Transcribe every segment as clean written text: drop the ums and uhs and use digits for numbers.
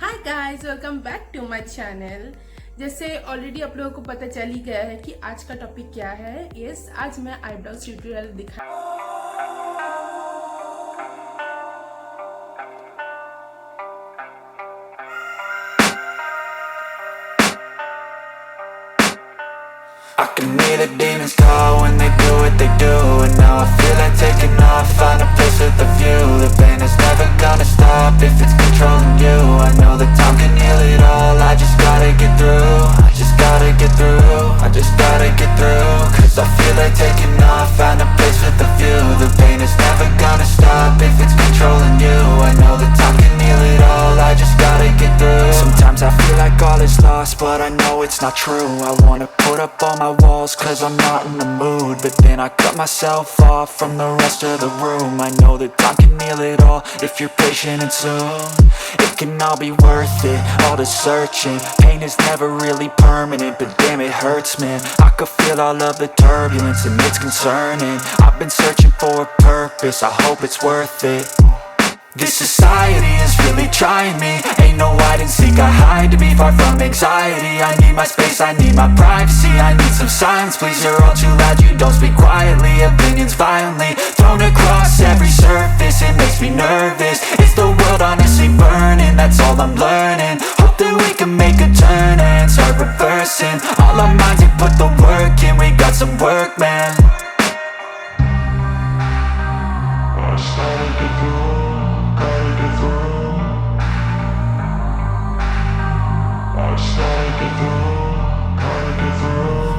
Hi guys, welcome back to my channel. जैसे already आप लोगों को पता चल ही गया है कि आज का टॉपिक क्या है। यस, आज मैं आईब्रोज ट्यूटोरियल दिखा। I can hear the demons call when they do what they do. And now I feel like taking off, find a place with a view. The pain is never gonna stop if it's controlling you. I know that time can heal it all, I just gotta get through. I just gotta get through, I just gotta get through. Cause I feel like taking off, find a place with a view. The pain is never gonna stop if it's controlling you. I know that time can heal it all, I just gotta get through. Sometimes I feel like all is lost, but I know it's not true. I wanna put up all my walls cause I'm not in the mood, but then I cut myself off from the rest of the room. I know that time can heal it all if you're patient, and soon it can all be worth it, all the searching. Pain is never really permanent, but damn it hurts, man. I could feel all of the turbulence and it's concerning. I've been searching for a purpose, I hope it's worth it. This society is really trying me. Ain't no hide and seek, I hide to be far from anxiety. I need my space, I need my privacy. I need some silence, please, you're all too loud. You don't speak quietly, opinions violently thrown across every surface. It makes me nervous, is the world honestly burning? That's all I'm learning. Hope that we can make a turn and start reversing all our minds and put the work in. We got some work, man. I started to go.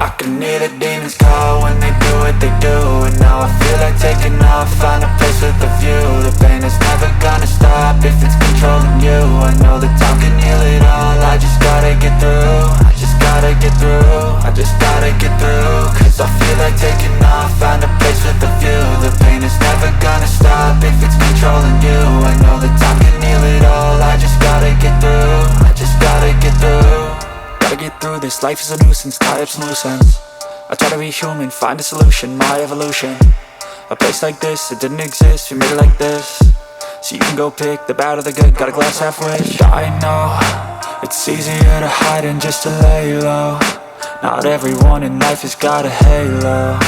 I can hear the demons call when they do what they do. And now I feel like taking off, find a place with a view. The pain is never gonna stop if it's controlling you. I know that time can heal it all, I just gotta get through. I just gotta get through, I just gotta get through. Cause I feel like taking off, find a place with a view. The pain is never gonna stop if it's controlling you. I know that time can heal it all, I just gotta get through. I just gotta get through. Gotta get through this, life is a nuisance, tie up some loose ends. I try to be human, find a solution, my evolution. A place like this, it didn't exist, we made it like this. So you can go pick the bad or the good, got a glass halfway. I know, it's easier to hide than just to lay low. Not everyone in life has got a halo.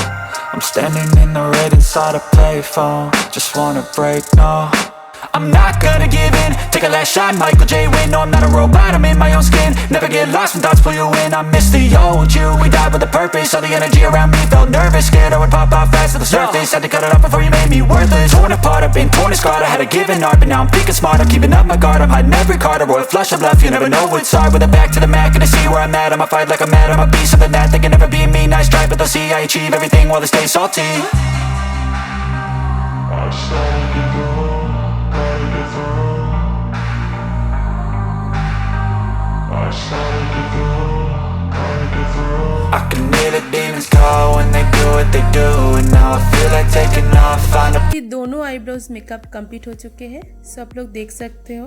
I'm standing in the red inside a payphone. Just wanna break, no, I'm not gonna give in. Take a last shot, Michael J. Win. No, I'm not a robot, I'm in my own skin. Never get lost when thoughts pull you in. I miss the old you, we died with a purpose. All the energy around me felt nervous, scared I would pop off fast to the surface. Had to cut it off before you made me worthless. Torn apart, I've been torn and scarred. I had a given art, but now I'm thinking smart. I'm keeping up my guard, I'm hiding every card. A royal flush of love, you never know what's hard. With a back to the mat, gonna see where I'm at. I'ma fight like I'm mad, I'ma be something that they can never be me. Nice try, but they'll see I achieve everything while they stay salty. I started to go. I can hear the demons call when they do what they do. And now I feel like taking off, find a... ये दोनों eyebrows makeup complete हो चुके हैं। सो आप लोग देख सकते हो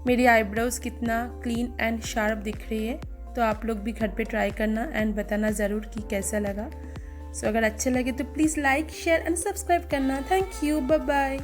मेरी आईब्रोज कितना क्लीन एंड शार्प दिख रही है। तो आप लोग भी घर पे ट्राई करना एंड बताना ज़रूर कि कैसा लगा। सो अगर अच्छा लगे तो please like, share and subscribe करना। Thank you, bye bye.